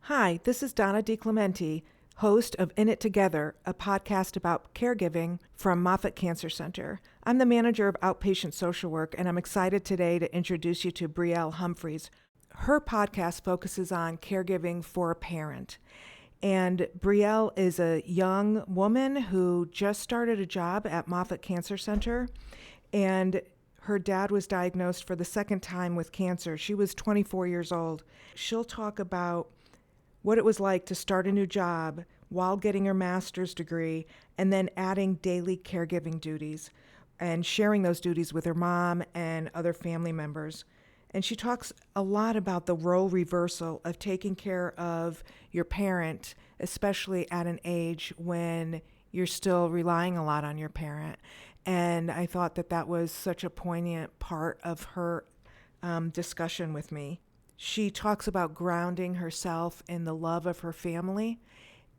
Hi, this is Donna DiClementi, host of In It Together, a podcast about caregiving from Moffitt Cancer Center. I'm the manager of outpatient social work, and I'm excited today to introduce you to Brielle Humphreys. Her podcast focuses on caregiving for a parent. And Brielle is a young woman who just started a job at Moffitt Cancer Center, and her dad was diagnosed for the second time with cancer. She was 24 years old. She'll talk about what it was like to start a new job while getting her master's degree and then adding daily caregiving duties and sharing those duties with her mom and other family members. And she talks a lot about the role reversal of taking care of your parent, especially at an age when you're still relying a lot on your parent. And I thought that that was such a poignant part of her discussion with me. She talks about grounding herself in the love of her family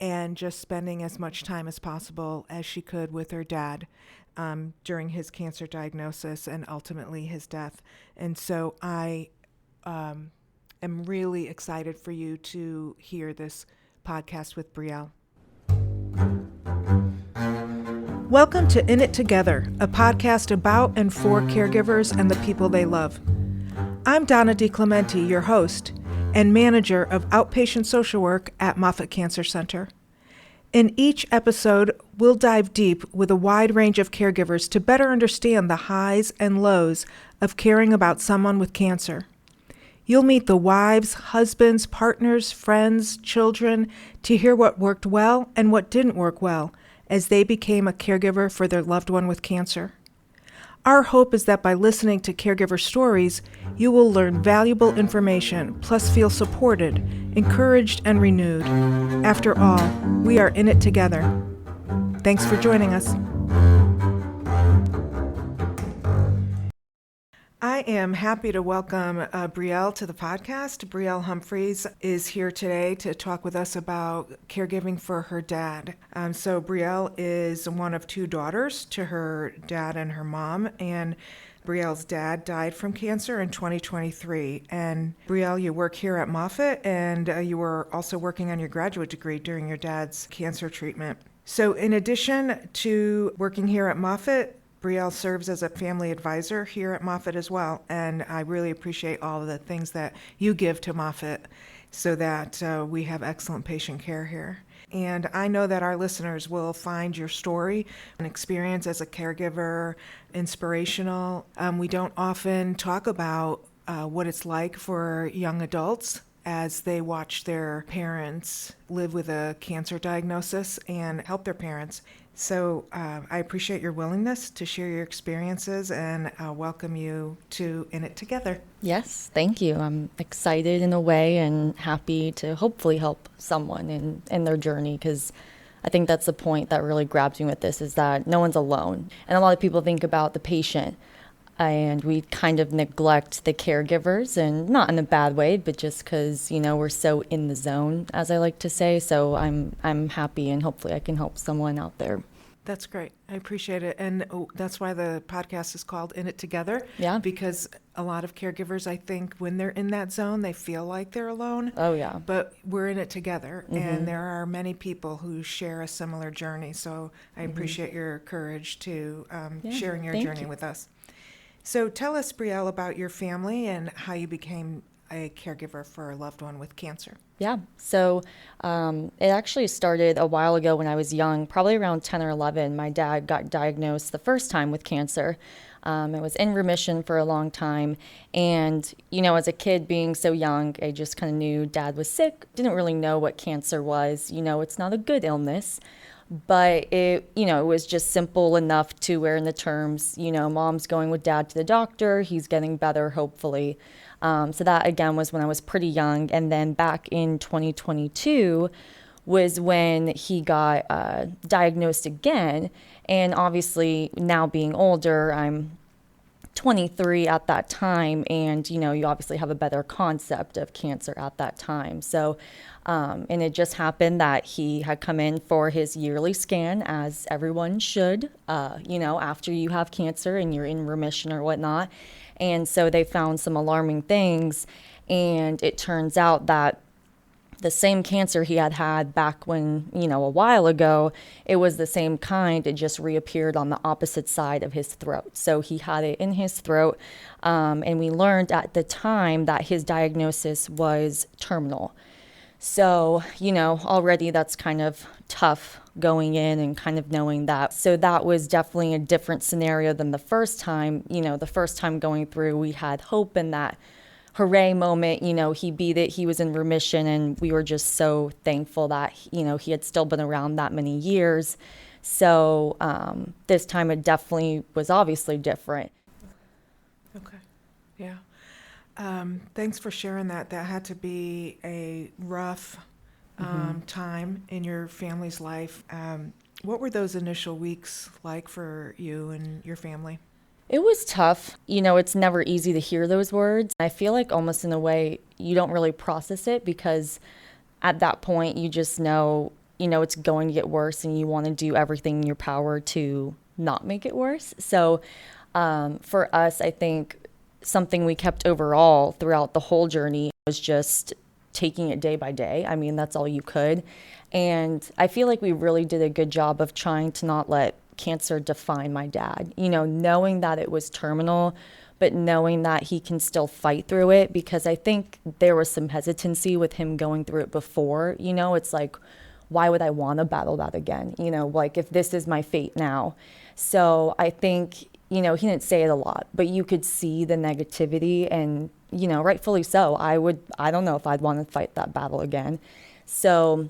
and just spending as much time as possible as she could with her dad during his cancer diagnosis and ultimately his death. And so I am really excited for you to hear this podcast with Brielle. Welcome to In It Together, a podcast about and for caregivers and the people they love. I'm Donna DiClementi, your host and manager of outpatient social work at Moffitt Cancer Center. In each episode, we'll dive deep with a wide range of caregivers to better understand the highs and lows of caring about someone with cancer. You'll meet the wives, husbands, partners, friends, children to hear what worked well and what didn't work well as they became a caregiver for their loved one with cancer. Our hope is that by listening to caregiver stories, you will learn valuable information, plus feel supported, encouraged, and renewed. After all, we are in it together. Thanks for joining us. I am happy to welcome Brielle to the podcast. Brielle Humphreys is here today to talk with us about caregiving for her dad. So Brielle is one of two daughters to her dad and her mom, and Brielle's dad died from cancer in 2023. And Brielle, you work here at Moffitt, and you were also working on your graduate degree during your dad's cancer treatment. So in addition to working here at Moffitt, Brielle serves as a family advisor here at Moffitt as well, and I really appreciate all of the things that you give to Moffitt so that we have excellent patient care here. And I know that our listeners will find your story and experience as a caregiver inspirational. We don't often talk about what it's like for young adults as they watch their parents live with a cancer diagnosis and help their parents. So I appreciate your willingness to share your experiences and welcome you to In It Together. Yes, thank you. I'm excited in a way and happy to hopefully help someone in their journey, because I think that's the point that really grabs me with this, is that no one's alone. And a lot of people think about the patient and we kind of neglect the caregivers, and not in a bad way, but just because, we're so in the zone, as I like to say. So I'm happy, and hopefully I can help someone out there. That's great. I appreciate it. And that's why the podcast is called In It Together. Yeah. Because a lot of caregivers, I think, when they're in that zone, they feel like they're alone. Oh, yeah. But we're in it together. Mm-hmm. And there are many people who share a similar journey. So I appreciate your courage to sharing your journey with us. So tell us, Brielle, about your family and how you became a caregiver for a loved one with cancer. Yeah, so it actually started a while ago when I was young, probably around 10 or 11. My dad got diagnosed the first time with cancer. It was in remission for a long time. And, as a kid being so young, I just kind of knew dad was sick, didn't really know what cancer was. It's not a good illness. But it was just simple enough to where in the terms, mom's going with dad to the doctor, he's getting better, hopefully. So that, again, was when I was pretty young. And then back in 2022 was when he got diagnosed again. And obviously, now being older, I'm 23 at that time, and you obviously have a better concept of cancer at that time. So and it just happened that he had come in for his yearly scan, as everyone should, after you have cancer and you're in remission or whatnot. And so they found some alarming things, and it turns out that the same cancer he had had back when, a while ago, it was the same kind. It just reappeared on the opposite side of his throat. So he had it in his throat. And we learned at the time that his diagnosis was terminal. So, already that's kind of tough going in and kind of knowing that. So that was definitely a different scenario than the first time. The first time going through, we had hope in that hooray moment, he beat it, he was in remission, and we were just so thankful that, he had still been around that many years. So this time it definitely was obviously different. Okay. Yeah. Thanks for sharing that. That had to be a rough time in your family's life. What were those initial weeks like for you and your family? It was tough. It's never easy to hear those words. I feel like almost in a way you don't really process it because at that point you just know, it's going to get worse and you want to do everything in your power to not make it worse. So for us, I think something we kept overall throughout the whole journey was just taking it day by day. I mean, that's all you could. And I feel like we really did a good job of trying to not let cancer define my dad, knowing that it was terminal, but knowing that he can still fight through it, because I think there was some hesitancy with him going through it before. It's like, why would I want to battle that again? Like if this is my fate now. So I think, he didn't say it a lot, but you could see the negativity and, rightfully so. I don't know if I'd want to fight that battle again. So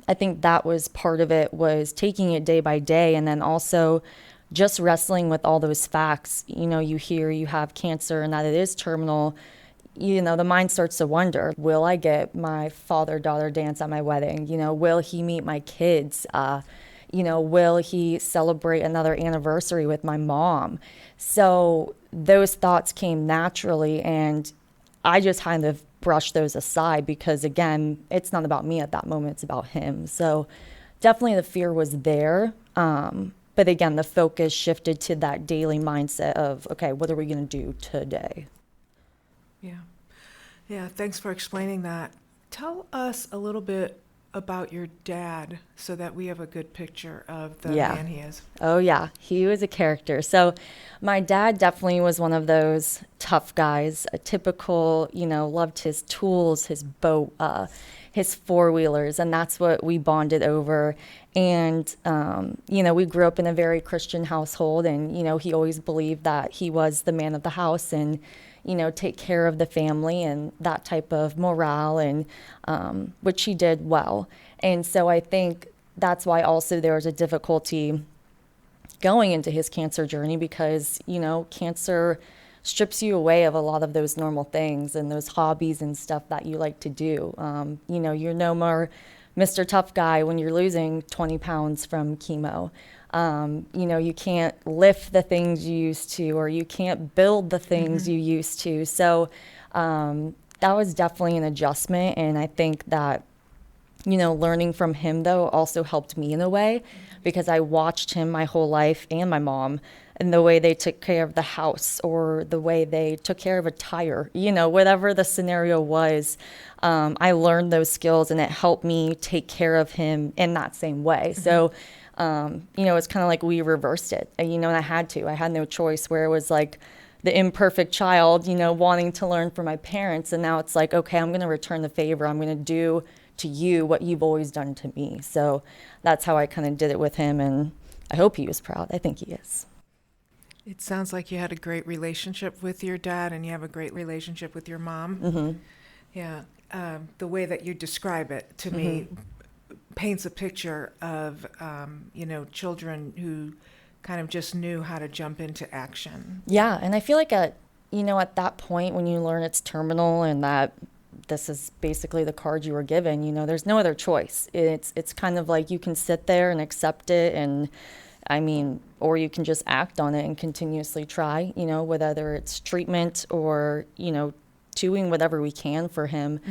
I think that was part of it, was taking it day by day, and then also just wrestling with all those facts. You hear you have cancer and that it is terminal. The mind starts to wonder, will I get my father-daughter dance at my wedding? Will he meet my kids? Will he celebrate another anniversary with my mom? So those thoughts came naturally, and I just kind of brushed those aside because, again, it's not about me at that moment, it's about him. So definitely the fear was there. But again, the focus shifted to that daily mindset of, okay, what are we going to do today? Yeah. Yeah, thanks for explaining that. Tell us a little bit about your dad so that we have a good picture of the man he is. Oh, yeah. He was a character. So my dad definitely was one of those tough guys, a typical, loved his tools, his boat, his four-wheelers, and that's what we bonded over. And, we grew up in a very Christian household, and, he always believed that he was the man of the house and, take care of the family and that type of morale, and which he did well. And so I think that's why also there was a difficulty going into his cancer journey because, cancer strips you away of a lot of those normal things and those hobbies and stuff that you like to do. You're no more Mr. Tough Guy when you're losing 20 pounds from chemo. You can't lift the things you used to, or you can't build the things you used to. So that was definitely an adjustment. And I think that, learning from him, though, also helped me in a way because I watched him my whole life and my mom and the way they took care of the house or the way they took care of a tire, whatever the scenario was. I learned those skills and it helped me take care of him in that same way. So it's kind of like we reversed it, and I had no choice, where it was like the imperfect child, wanting to learn from my parents. And now it's like, okay, I'm going to return the favor. I'm going to do to you what you've always done to me. So that's how I kind of did it with him. And I hope he was proud. I think he is. It sounds like you had a great relationship with your dad and you have a great relationship with your mom. Yeah. The way that you describe it to me paints a picture of, children who kind of just knew how to jump into action. Yeah. And I feel like at that point when you learn it's terminal and that this is basically the card you were given, there's no other choice. It's kind of like you can sit there and accept it, and or you can just act on it and continuously try, whether it's treatment or, doing whatever we can for him.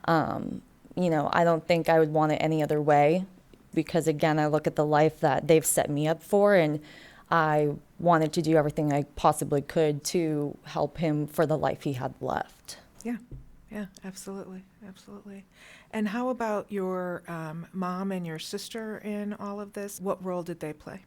I don't think I would want it any other way because, again, I look at the life that they've set me up for, and I wanted to do everything I possibly could to help him for the life he had left. Yeah. Yeah, absolutely. And how about your mom and your sister in all of this? What role did they play?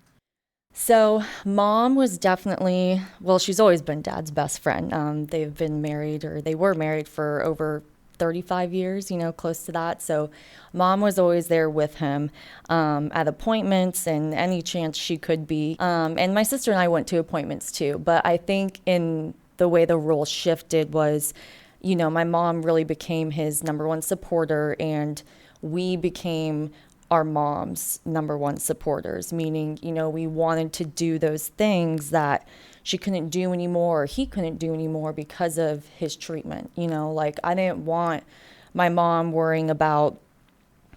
So, mom was definitely, well, she's always been dad's best friend. They've been married, or they were married for over 35 years, close to that. So, mom was always there with him at appointments and any chance she could be. And my sister and I went to appointments too. But I think in the way the role shifted was, my mom really became his number one supporter, and we became our mom's number one supporters, meaning, we wanted to do those things that she couldn't do anymore, or he couldn't do anymore because of his treatment. Like I didn't want my mom worrying about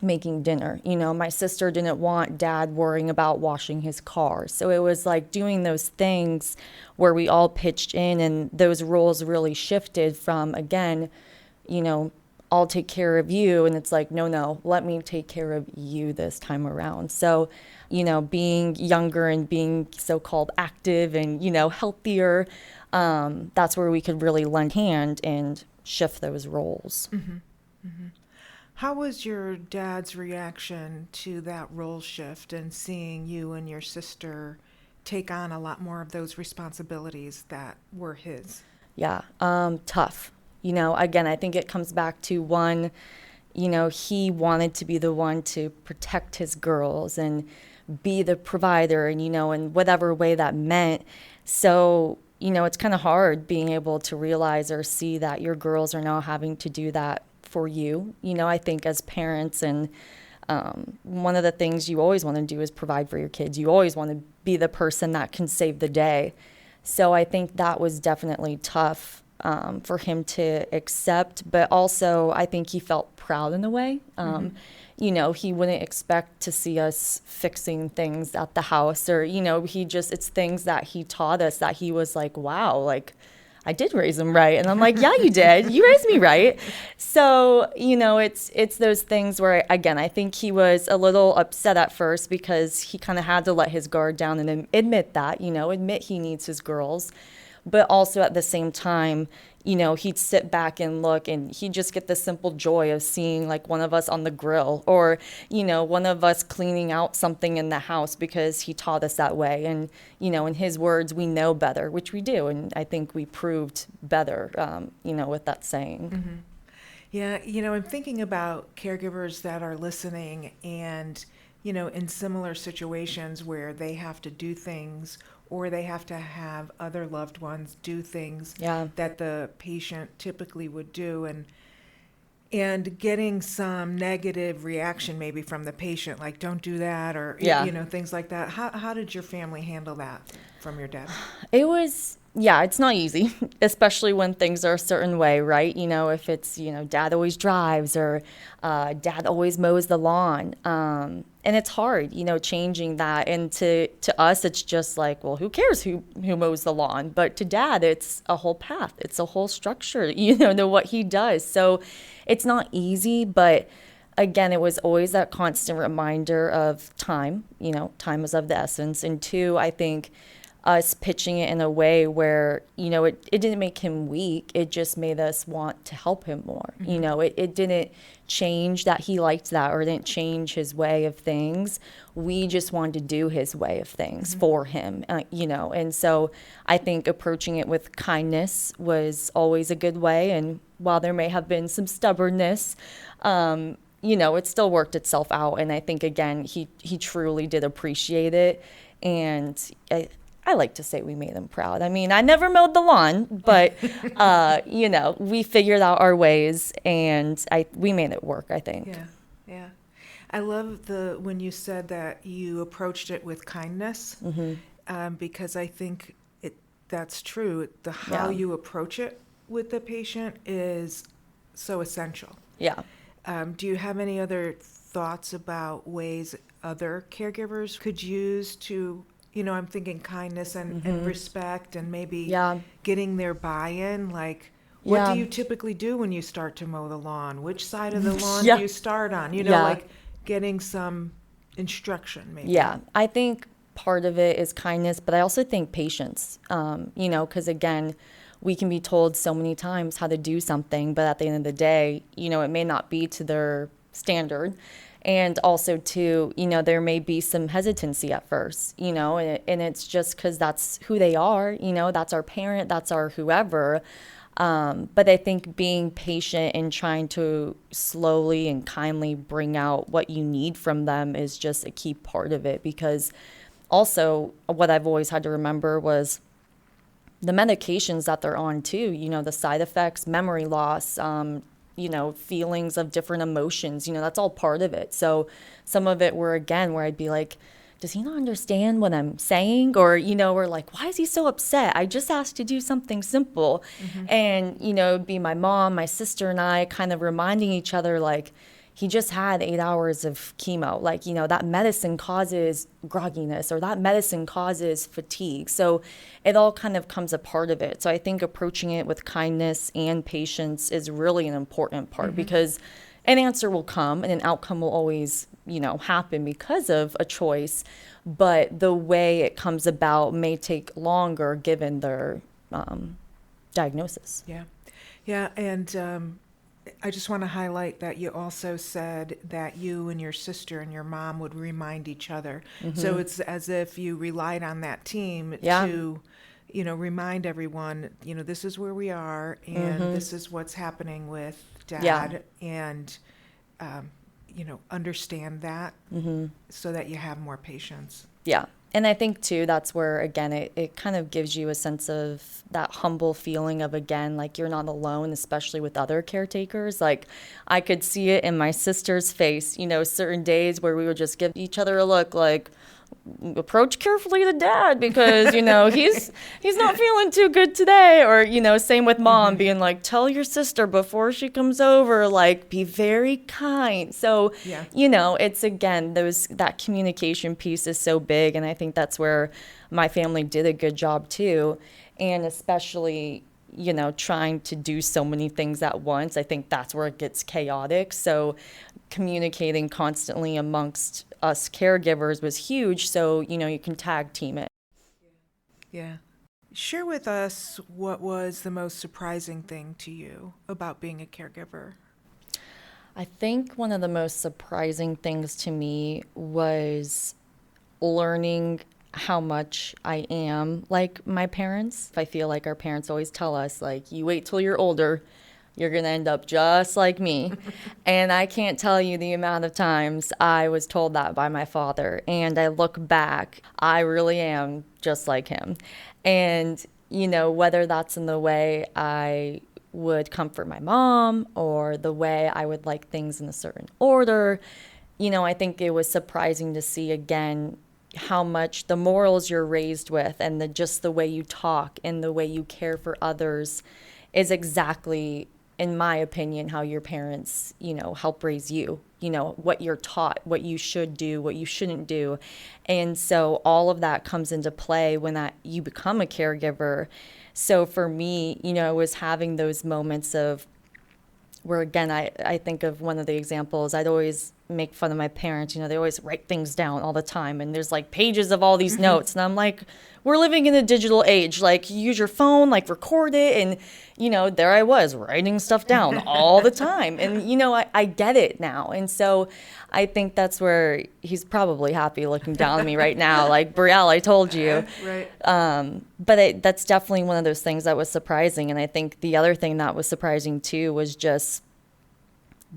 making dinner. My sister didn't want dad worrying about washing his car. So it was like doing those things where we all pitched in, and those roles really shifted from, again, I'll take care of you. And it's like, no, let me take care of you this time around. So, being younger and being so-called active and, healthier, that's where we could really lend a hand and shift those roles. Mm-hmm. Mm-hmm. How was your dad's reaction to that role shift and seeing you and your sister take on a lot more of those responsibilities that were his? Yeah, tough. Again, I think it comes back to one, he wanted to be the one to protect his girls and be the provider, and, in whatever way that meant. So, it's kind of hard being able to realize or see that your girls are now having to do that for you. I think as parents, and one of the things you always want to do is provide for your kids. You always want to be the person that can save the day. So I think that was definitely tough for him to accept, but also I think he felt proud in a way. He wouldn't expect to see us fixing things at the house, or, it's things that he taught us that he was like, wow, like I did raise him right. And I'm like, yeah, you did. You raised me right. So, it's those things where, again, I think he was a little upset at first because he kind of had to let his guard down and admit that, admit he needs his girls. But also at the same time, he'd sit back and look, and he'd just get the simple joy of seeing like one of us on the grill, or, one of us cleaning out something in the house because he taught us that way. And, in his words, we know better, which we do. And I think we proved better, with that saying. Mm-hmm. Yeah, I'm thinking about caregivers that are listening and, in similar situations where they have to do things, or they have to have other loved ones do things that the patient typically would do, and getting some negative reaction maybe from the patient, like don't do that, or things like that. How did your family handle that from your dad? It was, it's not easy, especially when things are a certain way, right? If it's, dad always drives, or dad always mows the lawn. And it's hard, changing that. And to us, it's just like, well, who cares who mows the lawn? But to dad, it's a whole path. It's a whole structure, to what he does. So it's not easy, but again, it was always that constant reminder of time. Time is of the essence. And two, I think us pitching it in a way where, it didn't make him weak. It just made us want to help him more. Mm-hmm. It didn't change that he liked that, or it didn't change his way of things. We just wanted to do his way of things mm-hmm. for him, And so I think approaching it with kindness was always a good way. And while there may have been some stubbornness, it still worked itself out. And I think, again, he truly did appreciate it. And I like to say we made him proud. I mean, I never mowed the lawn, but, we figured out our ways, and we made it work, I think. Yeah. I love when you said that you approached it with kindness, mm-hmm. Because I think that's true. How you approach it with the patient is so essential. Yeah. Do you have any other thoughts about ways other caregivers could use to, I'm thinking kindness and, mm-hmm. and respect, and maybe getting their buy-in? Like, what do you typically do when you start to mow the lawn? Which side of the lawn do you start on? Like getting some instruction maybe. Yeah, I think part of it is kindness, but I also think patience, because again, we can be told so many times how to do something, but at the end of the day, it may not be to their standard. And also too, there may be some hesitancy at first, and it's just because that's who they are, that's our parent, that's our whoever. But I think being patient and trying to slowly and kindly bring out what you need from them is just a key part of it. Because also what I've always had to remember was the medications that they're on too, the side effects, memory loss, feelings of different emotions, that's all part of it. So some of it where I'd be like, does he not understand what I'm saying? Or, we're like, why is he so upset? I just asked to do something simple. And, it'd be my mom, my sister and I kind of reminding each other, like, he just had 8 hours of chemo. Like, that medicine causes grogginess or that medicine causes fatigue. So it all kind of comes a part of it. So I think approaching it with kindness and patience is really an important part because an answer will come and an outcome will always, happen because of a choice. But the way it comes about may take longer given their diagnosis. Yeah. Yeah. And I just want to highlight that you also said that you and your sister and your mom would remind each other. So it's as if you relied on that team to, remind everyone, this is where we are and this is what's happening with Dad. And, understand that so that you have more patience. Yeah. And I think, too, that's where, again, it kind of gives you a sense of that humble feeling of, again, like you're not alone, especially with other caretakers. Like I could see it in my sister's face, certain days where we would just give each other a look like, approach carefully to Dad because, he's not feeling too good today. Or, same with Mom being like, tell your sister before she comes over, like, be very kind. So, it's, again, that communication piece is so big. And I think that's where my family did a good job too. And especially, trying to do so many things at once. I think that's where it gets chaotic. So communicating constantly amongst us caregivers was huge. So, you can tag team it. Yeah. Share with us what was the most surprising thing to you about being a caregiver. I think one of the most surprising things to me was learning how much I am like my parents. I feel like our parents always tell us, like, you wait till you're older, you're going to end up just like me. And I can't tell you the amount of times I was told that by my father. And I look back, I really am just like him. And, whether that's in the way I would comfort my mom or the way I would like things in a certain order, I think it was surprising to see, again, how much the morals you're raised with and just the way you talk and the way you care for others is exactly, in my opinion, how your parents, help raise you, what you're taught, what you should do, what you shouldn't do. And so all of that comes into play when you become a caregiver. So for me, it was having those moments of where, again, I think of one of the examples. I'd always make fun of my parents. They always write things down all the time. And there's like pages of all these notes. And I'm like, we're living in a digital age. Like, use your phone, like record it. And, there I was writing stuff down all the time. And, I get it now. And so I think that's where he's probably happy looking down at me right now. Like, Brielle, I told you. Right. But that's definitely one of those things that was surprising. And I think the other thing that was surprising too was just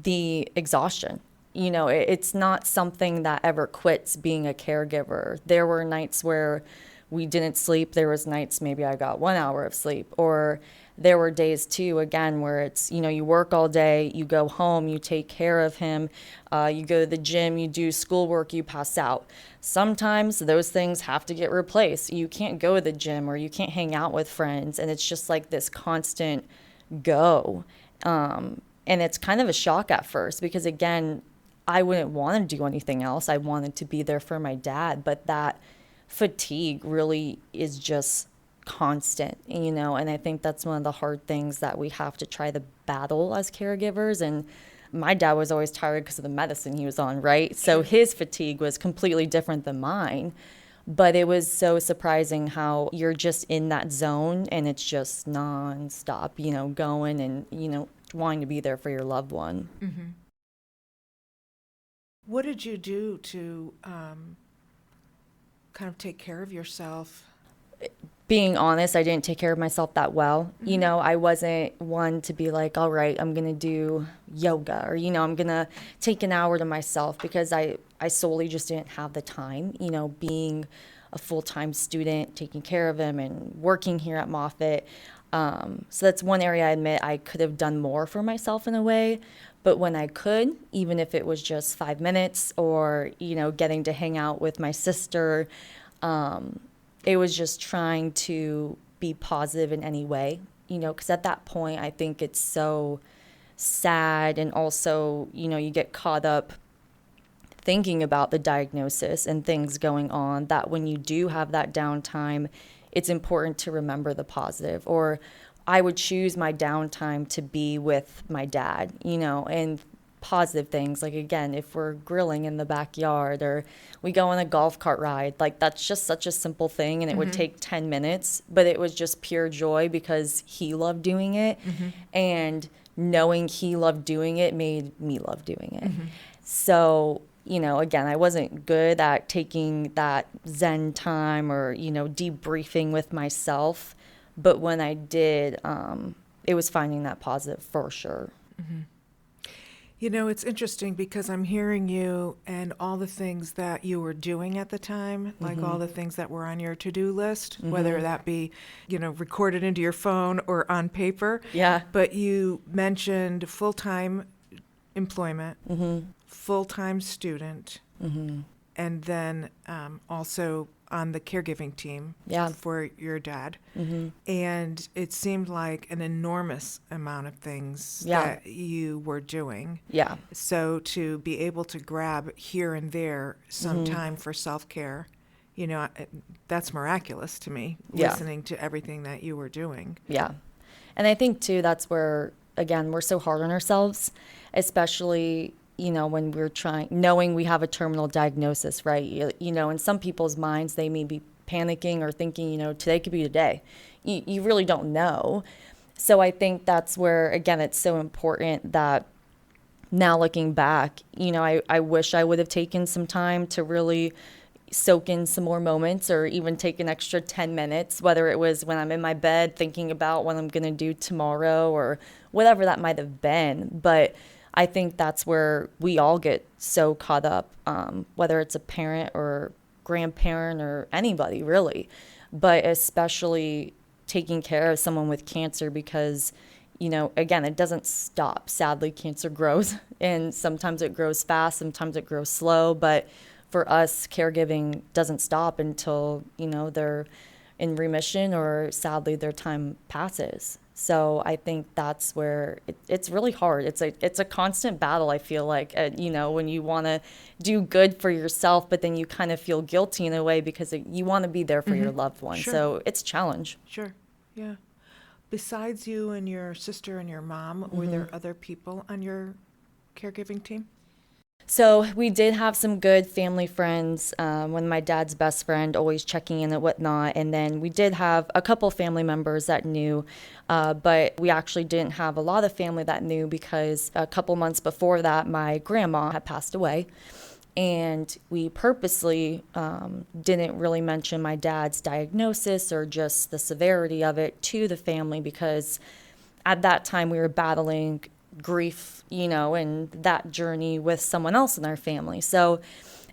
the exhaustion. It's not something that ever quits being a caregiver. There were nights where we didn't sleep. There was nights maybe I got 1 hour of sleep. Or there were days too, again, where it's, you work all day, you go home, you take care of him, you go to the gym, you do schoolwork, you pass out. Sometimes those things have to get replaced. You can't go to the gym or you can't hang out with friends. And it's just like this constant go. And it's kind of a shock at first because, again, I wouldn't want to do anything else. I wanted to be there for my dad, but that fatigue really is just constant, and I think that's one of the hard things that we have to try to battle as caregivers. And my dad was always tired because of the medicine he was on, right? So his fatigue was completely different than mine. But it was so surprising how you're just in that zone and it's just nonstop, going and, wanting to be there for your loved one. Mm-hmm. What did you do to kind of take care of yourself? Being honest, I didn't take care of myself that well. Mm-hmm. I wasn't one to be like, all right, I'm going to do yoga or, I'm going to take an hour to myself because I solely just didn't have the time, being a full-time student, taking care of him and working here at Moffitt. So that's one area I admit I could have done more for myself in a way. But when I could, even if it was just 5 minutes or, getting to hang out with my sister, it was just trying to be positive in any way, because at that point, I think it's so sad. And also, you get caught up thinking about the diagnosis and things going on that when you do have that downtime, it's important to remember the positive. Or I would choose my downtime to be with my dad, and positive things. Like, again, if we're grilling in the backyard or we go on a golf cart ride, like that's just such a simple thing. And it would take 10 minutes, but it was just pure joy because he loved doing it. And knowing he loved doing it made me love doing it. So, again, I wasn't good at taking that Zen time or, debriefing with myself. But when I did, it was finding that positive for sure. It's interesting because I'm hearing you and all the things that you were doing at the time, like all the things that were on your to-do list, whether that be, recorded into your phone or on paper. Yeah. But you mentioned full-time employment, full-time student, and then also on the caregiving team for your dad. And it seemed like an enormous amount of things that you were doing. Yeah. So to be able to grab here and there some time for self-care, that's miraculous to me, listening to everything that you were doing. Yeah. And I think, too, that's where, again, we're so hard on ourselves, especially when we're knowing we have a terminal diagnosis, right? In some people's minds, they may be panicking or thinking, today could be the day. You really don't know. So I think that's where, again, it's so important that now looking back, I wish I would have taken some time to really soak in some more moments or even take an extra 10 minutes, whether it was when I'm in my bed thinking about what I'm going to do tomorrow or whatever that might have been. But I think that's where we all get so caught up, whether it's a parent or grandparent or anybody really, but especially taking care of someone with cancer because, again, it doesn't stop. Sadly, cancer grows and sometimes it grows fast, sometimes it grows slow. But for us, caregiving doesn't stop until, they're in remission or sadly their time passes. So I think that's where it's really hard. It's a constant battle, I feel like, when you want to do good for yourself, but then you kind of feel guilty in a way because you want to be there for your loved one. Sure. So it's a challenge. Sure, yeah. Besides you and your sister and your mom, were there other people on your caregiving team? So we did have some good family friends, when my dad's best friend always checking in and whatnot. And then we did have a couple family members that knew, but we actually didn't have a lot of family that knew because a couple months before that, my grandma had passed away. And we purposely didn't really mention my dad's diagnosis or just the severity of it to the family because at that time we were battling grief, and that journey with someone else in our family. So,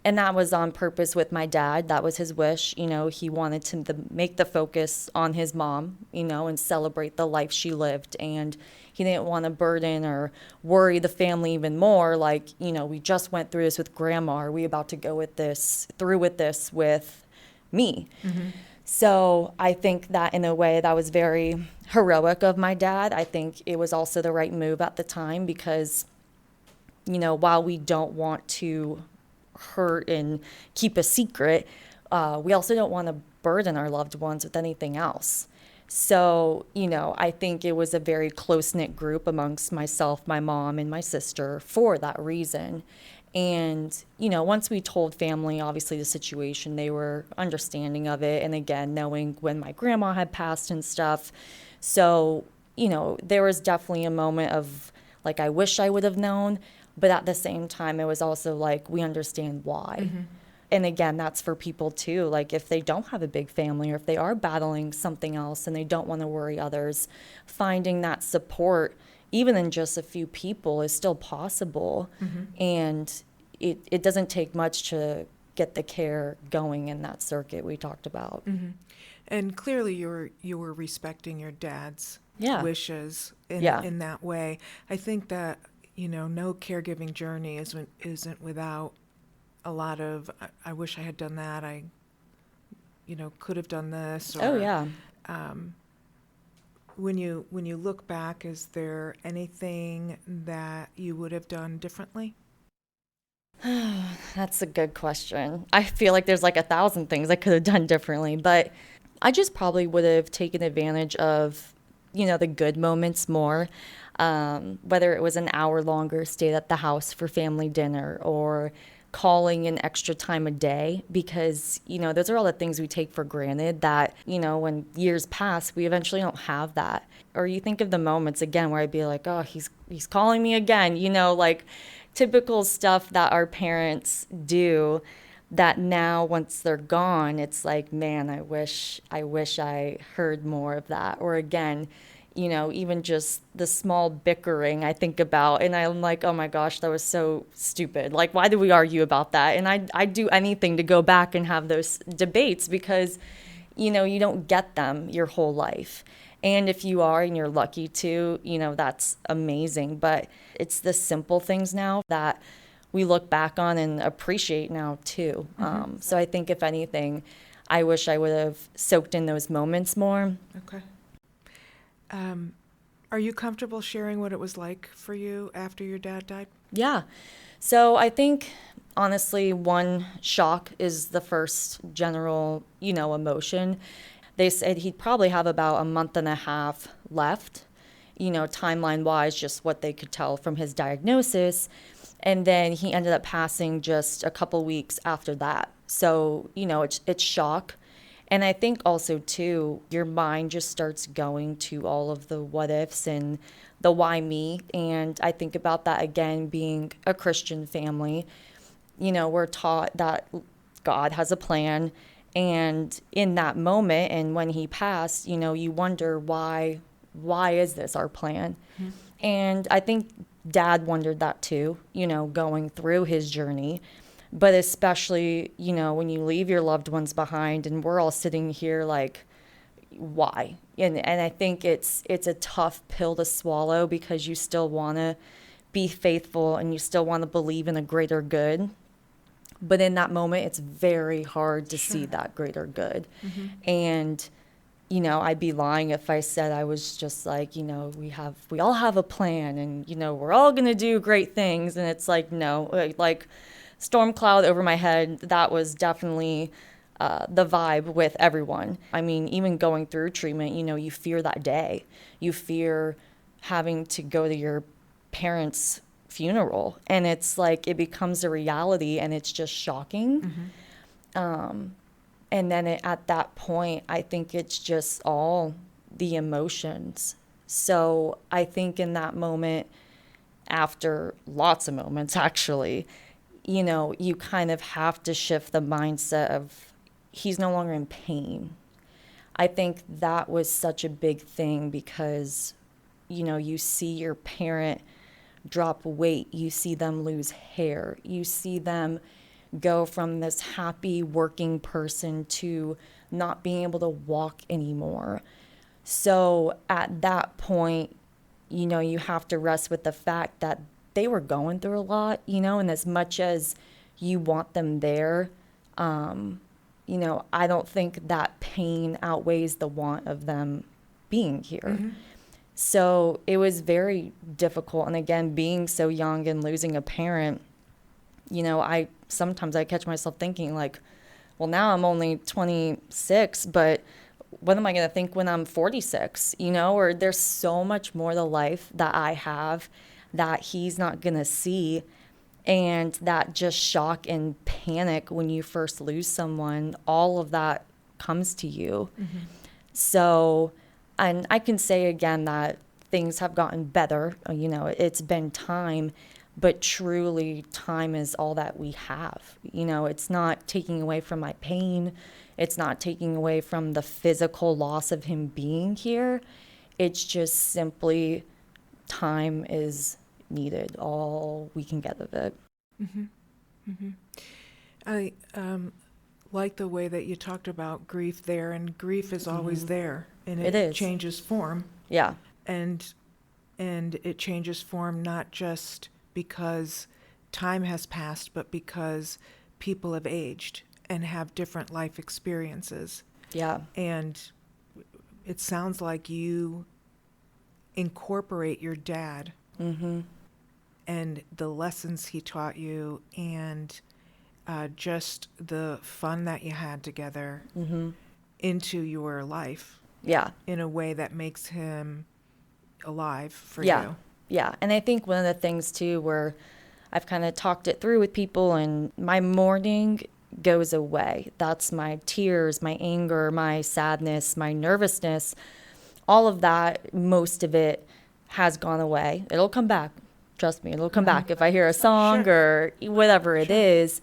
and that was on purpose with my dad. That was his wish. He wanted to make the focus on his mom, and celebrate the life she lived. And he didn't want to burden or worry the family even more. Like, we just went through this with grandma. Are we about to go through with this with me? So I think that in a way that was very heroic of my dad. I think it was also the right move at the time because, while we don't want to hurt and keep a secret, we also don't want to burden our loved ones with anything else. So, I think it was a very close-knit group amongst myself, my mom, and my sister for that reason. And, once we told family, obviously, the situation, they were understanding of it. And again, knowing when my grandma had passed and stuff. So, there was definitely a moment of, like, I wish I would have known. But at the same time, it was also like, we understand why. Mm-hmm. And again, that's for people too. Like if they don't have a big family or if they are battling something else and they don't want to worry others, finding that support, even in just a few people, is still possible. Mm-hmm. And it doesn't take much to get the care going in that circuit we talked about. Mm-hmm. And clearly you were respecting your dad's wishes in that way. I think that, no caregiving journey isn't without a lot of, I wish I had done that. I, could have done this. Or, when you look back, is there anything that you would have done differently? That's a good question. I feel like there's like 1,000 things I could have done differently, but I just probably would have taken advantage of, the good moments more. Whether it was an hour longer stayed at the house for family dinner or calling an extra time a day, because, those are all the things we take for granted that, when years pass, we eventually don't have that. Or you think of the moments again where I'd be like, oh, he's calling me again, like typical stuff that our parents do that now once they're gone, it's like, man, I wish I heard more of that. Or again, even just the small bickering I think about, and I'm like, oh my gosh, that was so stupid. Like, why did we argue about that? And I'd do anything to go back and have those debates because, you don't get them your whole life. And if you are and you're lucky to, that's amazing. But it's the simple things now that we look back on and appreciate now too. Mm-hmm. So I think if anything, I wish I would have soaked in those moments more. Okay. Are you comfortable sharing what it was like for you after your dad died? Yeah. So I think, honestly, one, shock is the first general, emotion. They said he'd probably have about a month and a half left, timeline-wise, just what they could tell from his diagnosis. And then he ended up passing just a couple weeks after that. So, it's shock. And I think also, too, your mind just starts going to all of the what ifs and the why me. And I think about that, again, being a Christian family. We're taught that God has a plan. And in that moment and when he passed, you wonder why is this our plan? Mm-hmm. And I think Dad wondered that, too, going through his journey. But especially, when you leave your loved ones behind and we're all sitting here like, why? And I think it's a tough pill to swallow because you still want to be faithful and you still want to believe in a greater good. But in that moment, it's very hard to see that greater good. Mm-hmm. And, I'd be lying if I said I was just like, we all have a plan and, we're all going to do great things. And it's like, no, like, storm cloud over my head, that was definitely the vibe with everyone. I mean, even going through treatment, you fear that day. You fear having to go to your parents' funeral. And it's like, it becomes a reality and it's just shocking. Mm-hmm. And then at that point, I think it's just all the emotions. So I think in that moment, after lots of moments actually, you kind of have to shift the mindset of he's no longer in pain. I think that was such a big thing because, you see your parent drop weight, you see them lose hair, you see them go from this happy working person to not being able to walk anymore. So at that point, you have to rest with the fact that they were going through a lot, and as much as you want them there, I don't think that pain outweighs the want of them being here. Mm-hmm. So it was very difficult. And again, being so young and losing a parent, sometimes I catch myself thinking like, well, now I'm only 26, but what am I going to think when I'm 46, or there's so much more to life that I have that he's not going to see. And that just shock and panic when you first lose someone, all of that comes to you. So, and I can say again that things have gotten better. It's been time, but truly time is all that we have. It's not taking away from my pain. It's not taking away from the physical loss of him being here. It's just simply time is needed, all we can get of it. I like the way that you talked about grief there, and grief is always there, and It is. changes form, Yeah. and it changes form not just because time has passed, but because people have aged and have different life experiences. Yeah. And it sounds like you incorporate your dad and the lessons he taught you, and just the fun that you had together into your life Yeah. in a way that makes him alive for Yeah. you. Yeah. And I think one of the things too, where I've kind of talked it through with people, and my mourning goes away. That's my tears, my anger, my sadness, my nervousness, all of that, most of it has gone away. It'll come back. Trust me, it'll come back if I hear a song or whatever it is.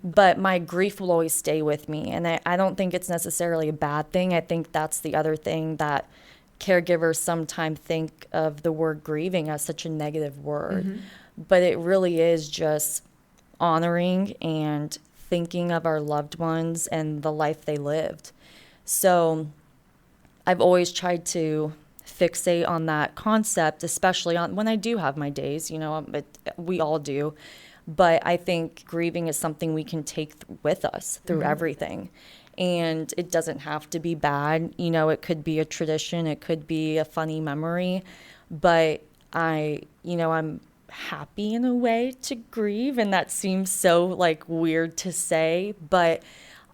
But my grief will always stay with me. And I don't think it's necessarily a bad thing. I think that's the other thing that caregivers sometimes think of the word grieving as such a negative word. But it really is just honoring and thinking of our loved ones and the life they lived. So I've always tried to fixate on that concept, especially on when I do have my days, we all do. But I think grieving is something we can take with us through everything. And it doesn't have to be bad. It could be a tradition. It could be a funny memory. But I'm happy in a way to grieve. And that seems so weird to say, but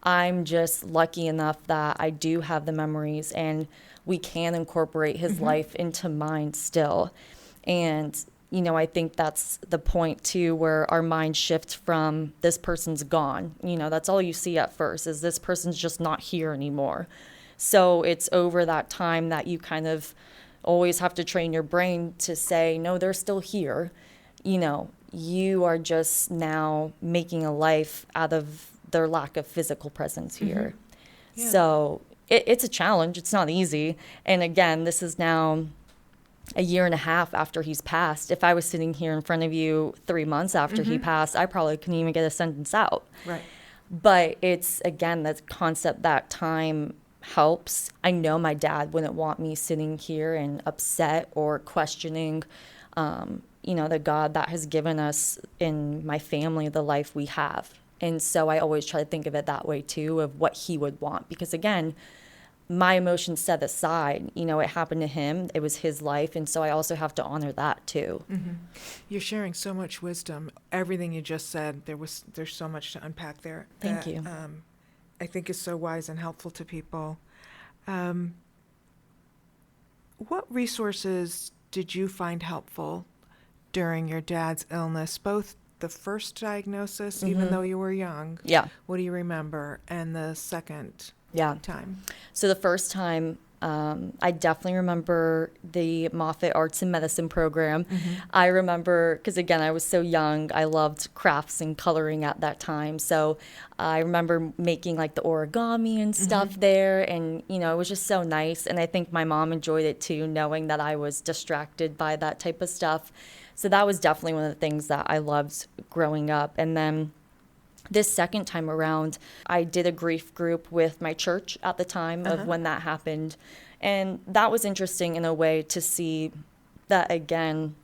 I'm just lucky enough that I do have the memories, and we can incorporate his life into mine still. And I think that's the point too, where our mind shifts from this person's gone. That's all you see at first, is this person's just not here anymore. So it's over that time that you kind of always have to train your brain to say, no, they're still here. You are just now making a life out of their lack of physical presence here. Yeah. So it's a challenge. It's not easy. And again, this is now a year and a half after he's passed. If I was sitting here in front of you 3 months after he passed, I probably couldn't even get a sentence out. Right. But it's, again, that concept that time helps. I know my dad wouldn't want me sitting here and upset or questioning, the God that has given us in my family the life we have. And so I always try to think of it that way too, of what he would want. Because again, my emotions set aside, it happened to him. It was his life. And so I also have to honor that too. You're sharing so much wisdom. Everything you just said, there's so much to unpack there. Thank you. I think is so wise and helpful to people. What resources did you find helpful during your dad's illness, both the first diagnosis, even though you were young? Yeah. What do you remember? And the second time? So the first time, I definitely remember the Moffitt Arts and Medicine program. I remember, because again, I was so young, I loved crafts and coloring at that time. So I remember making the origami and stuff there. And, it was just so nice. And I think my mom enjoyed it too, knowing that I was distracted by that type of stuff. So that was definitely one of the things that I loved growing up. And then this second time around, I did a grief group with my church at the time of when that happened. And that was interesting in a way to see that, again,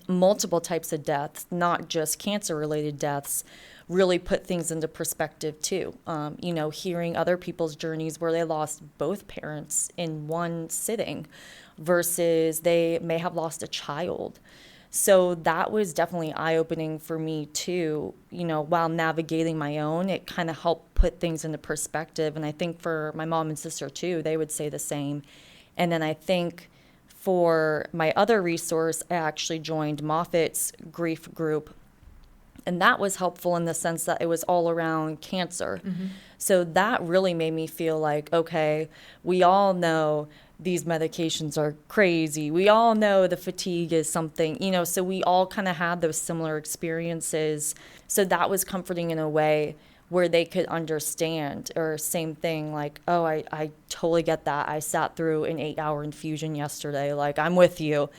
multiple types of deaths, not just cancer-related deaths, really put things into perspective too. Hearing other people's journeys where they lost both parents in one sitting versus they may have lost a child. So that was definitely eye-opening for me too. While navigating my own, it kind of helped put things into perspective. And I think for my mom and sister too, they would say the same. And then I think for my other resource, I actually joined Moffat's grief group. And that was helpful in the sense that it was all around cancer. So that really made me feel like, okay, we all know these medications are crazy. We all know the fatigue is something, so we all kind of had those similar experiences. So that was comforting in a way where they could understand, or same thing, like, oh, I totally get that. I sat through an 8-hour infusion yesterday. Like, I'm with you.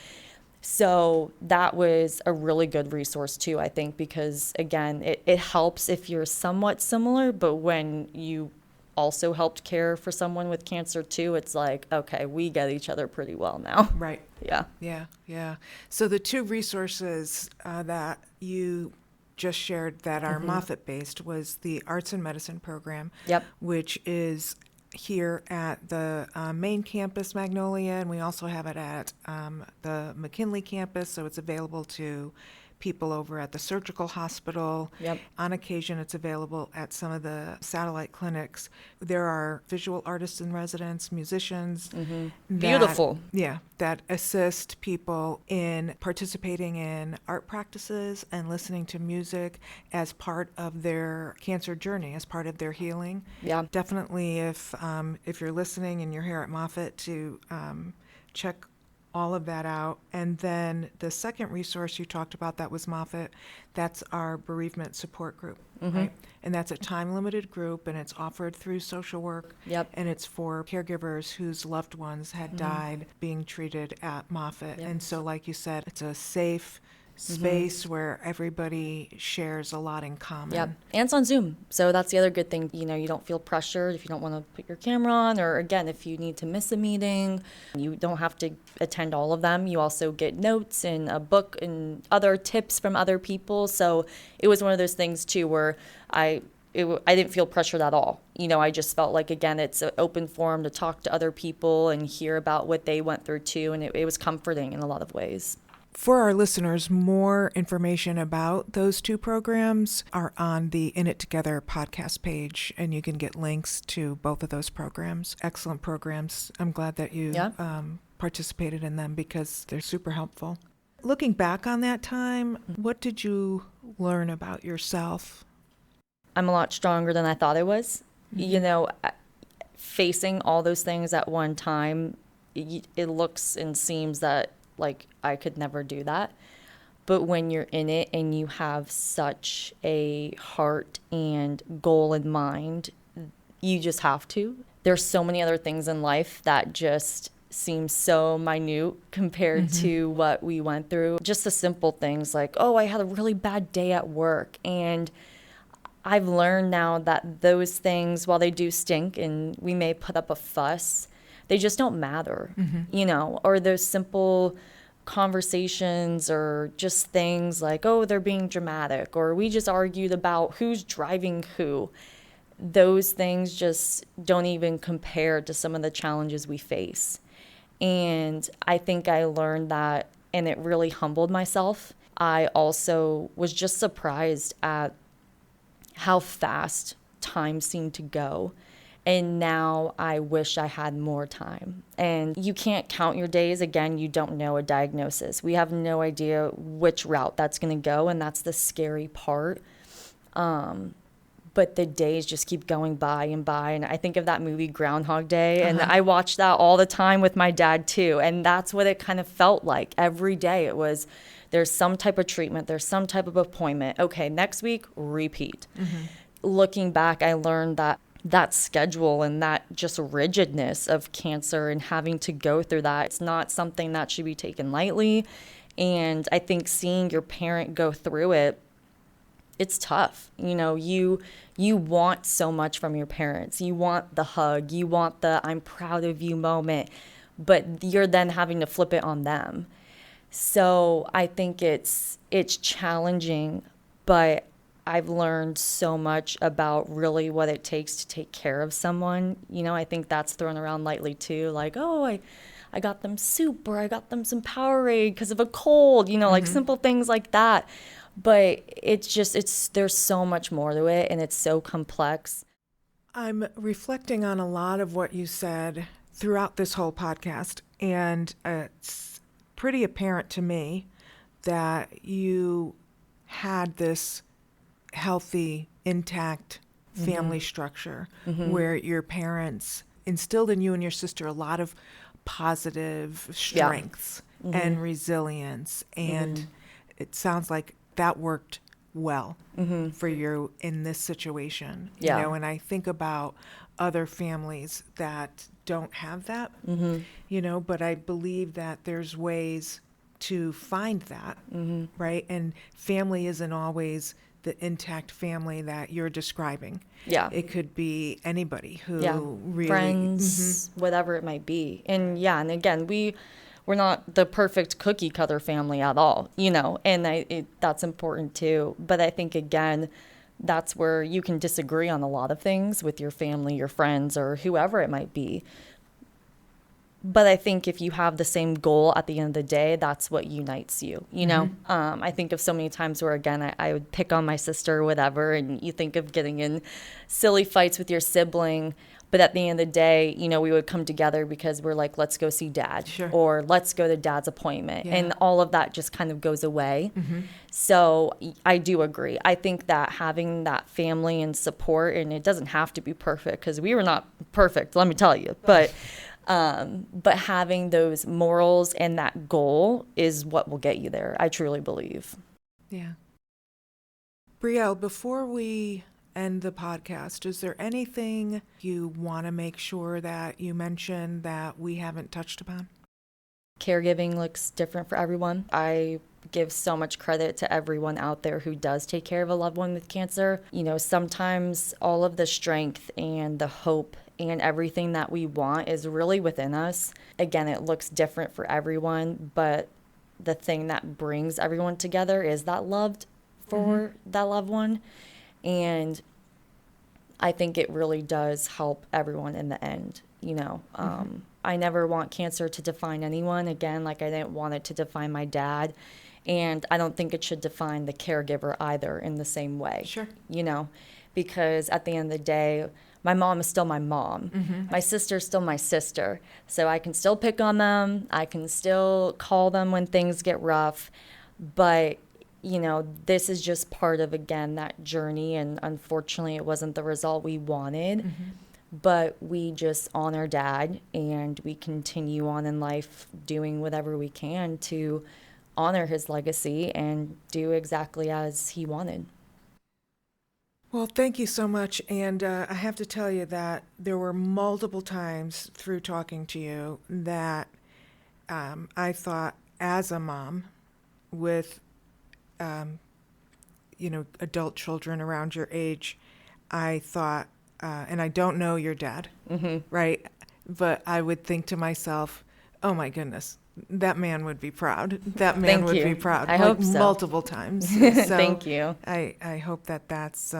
So that was a really good resource too, I think, because again, it helps if you're somewhat similar, but when you also helped care for someone with cancer too, it's like, okay, we get each other pretty well now. Right. Yeah. Yeah. So the two resources that you just shared that are Moffitt based was the Arts and Medicine program, Yep. which is here at the main campus, Magnolia, and we also have it at the McKinley campus, so it's available to people over at the surgical hospital. Yep. On occasion, it's available at some of the satellite clinics. There are visual artists in residence, musicians. Beautiful. That assist people in participating in art practices and listening to music as part of their cancer journey, as part of their healing. Yeah. Definitely, if you're listening and you're here at Moffitt, to check all of that out. And then the second resource you talked about that was Moffitt, that's our bereavement support group, right? And that's a time-limited group, and it's offered through social work. Yep. And it's for caregivers whose loved ones had died being treated at Moffitt. Yep. And so, like you said, it's a safe space where everybody shares a lot in common. Yep. And it's on Zoom. So that's the other good thing. You don't feel pressured if you don't want to put your camera on, or again, if you need to miss a meeting, you don't have to attend all of them. You also get notes and a book and other tips from other people. So it was one of those things too where I didn't feel pressured at all. I just felt like, again, it's an open forum to talk to other people and hear about what they went through too. And it was comforting in a lot of ways. For our listeners, more information about those two programs are on the In It Together podcast page, and you can get links to both of those programs. Excellent programs. I'm glad that you participated in them because they're super helpful. Looking back on that time, what did you learn about yourself? I'm a lot stronger than I thought I was. Facing all those things at one time, it looks and seems that like I could never do that. But when you're in it and you have such a heart and goal in mind, you just have to. There's so many other things in life that just seem so minute compared to what we went through. Just the simple things like, oh, I had a really bad day at work. And I've learned now that those things, while they do stink and we may put up a fuss, they just don't matter, or those simple conversations or just things like, oh, they're being dramatic, or we just argued about who's driving who. Those things just don't even compare to some of the challenges we face. And I think I learned that, and it really humbled myself. I also was just surprised at how fast time seemed to go. And now I wish I had more time. And you can't count your days. Again, you don't know a diagnosis. We have no idea which route that's going to go, and that's the scary part. But the days just keep going by and by. And I think of that movie Groundhog Day, and I watch that all the time with my dad too. And that's what it kind of felt like every day. It was, there's some type of treatment, there's some type of appointment. Okay, next week, repeat. Looking back, I learned that schedule and that just rigidness of cancer and having to go through that, it's not something that should be taken lightly. And I think seeing your parent go through it, it's tough. You want so much from your parents. You want the hug, you want the I'm proud of you moment, but you're then having to flip it on them. So I think it's challenging, but I've learned so much about really what it takes to take care of someone. I think that's thrown around lightly too. Like, oh, I got them soup, or I got them some Powerade because of a cold, like simple things like that. But there's so much more to it, and it's so complex. I'm reflecting on a lot of what you said throughout this whole podcast, and it's pretty apparent to me that you had this healthy, intact family structure where your parents instilled in you and your sister a lot of positive strengths and resilience, and it sounds like that worked well for you in this situation. And I think about other families that don't have that, but I believe that there's ways to find that, right? And family isn't always the intact family that you're describing. It could be anybody who really... Friends, whatever it might be. And again, we're not the perfect cookie cutter family at all, and that's important too. But I think, again, that's where you can disagree on a lot of things with your family, your friends, or whoever it might be. But I think if you have the same goal at the end of the day, that's what unites you, I think of so many times where, again, I would pick on my sister or whatever, and you think of getting in silly fights with your sibling. But at the end of the day, we would come together because we're like, let's go see dad, or let's go to dad's appointment. And all of that just kind of goes away. So I do agree. I think that having that family and support, and it doesn't have to be perfect, because we were not perfect, let me tell you, but having those morals and that goal is what will get you there. I truly believe. Yeah. Brielle, before we end the podcast, is there anything you want to make sure that you mention that we haven't touched upon? Caregiving looks different for everyone. I give so much credit to everyone out there who does take care of a loved one with cancer. Sometimes all of the strength and the hope and everything that we want is really within us. Again, it looks different for everyone, but the thing that brings everyone together is that love for that loved one. And I think it really does help everyone in the end, I never want cancer to define anyone. Again, like I didn't want it to define my dad. And I don't think it should define the caregiver either in the same way. Because at the end of the day, my mom is still my mom. My sister's still my sister. So I can still pick on them. I can still call them when things get rough. But, this is just part of, again, that journey. And unfortunately, it wasn't the result we wanted. But we just honor dad, and we continue on in life doing whatever we can to honor his legacy and do exactly as he wanted. Well, thank you so much. And I have to tell you that there were multiple times through talking to you that I thought, as a mom with, adult children around your age, I thought, and I don't know your dad, right? But I would think to myself, oh my goodness, that man would be proud. That man would be proud. I hope so. Multiple times. So Thank you. I hope that that's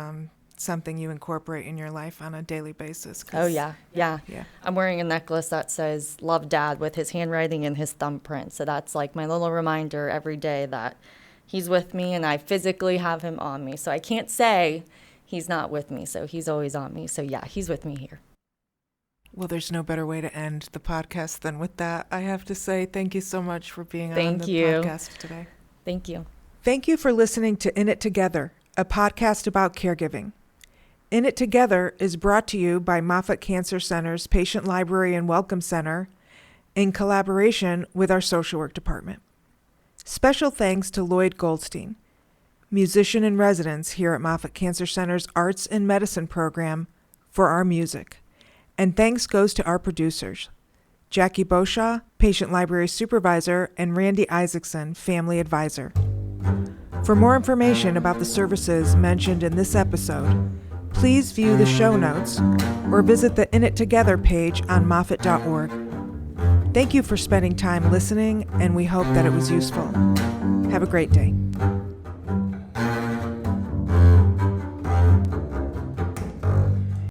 something you incorporate in your life on a daily basis. Oh, yeah. I'm wearing a necklace that says "Love Dad" with his handwriting and his thumbprint. So that's like my little reminder every day that he's with me, and I physically have him on me. So I can't say he's not with me. So he's always on me. So yeah, he's with me here. Well, there's no better way to end the podcast than with that. I have to say thank you so much for being on the podcast today. Thank you. Thank you for listening to In It Together, a podcast about caregiving. In It Together is brought to you by Moffitt Cancer Center's Patient Library and Welcome Center in collaboration with our social work department. Special thanks to Lloyd Goldstein, musician in residence here at Moffitt Cancer Center's Arts and Medicine program, for our music. And thanks goes to our producers, Jackie Beauchamp, Patient Library Supervisor, and Randy Isaacson, Family Advisor. For more information about the services mentioned in this episode, please view the show notes or visit the In It Together page on Moffitt.org. Thank you for spending time listening, and we hope that it was useful. Have a great day.